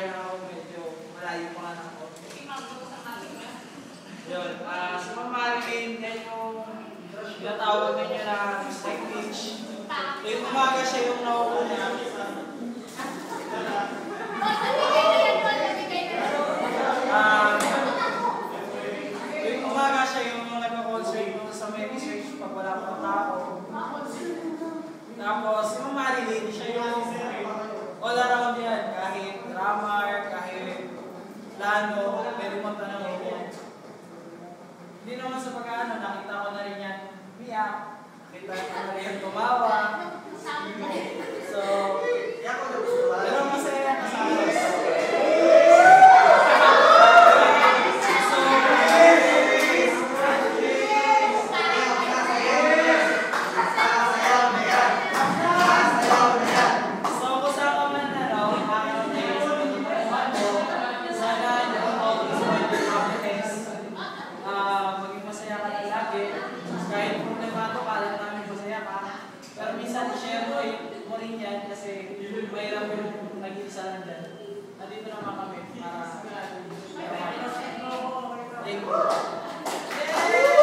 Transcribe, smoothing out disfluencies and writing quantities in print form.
lang ako medyo malayo pa nga ng konti. Yun, si Ma'am Marilyn, yan yung tinatawag ninyo na mistake pitch. Yung umaga siya yung nauuna. Yung umaga siya yung nagka-concert sa may research pag wala pang tao. Tapos, si Ma'am Marilyn, siya yung all around yan. Kahit drummer, kahit plano, pwede mong tanongin yan. Hindi naman sa pag-ano, nakita ko na rin yan umiyak. Nakita ko na rin yan tumawa. So, pero masaya na sa akin. Pero minsan, share mo rin yan kasi mahirap yung nag-iisa lang dyan. Nandito naman kami para thank you.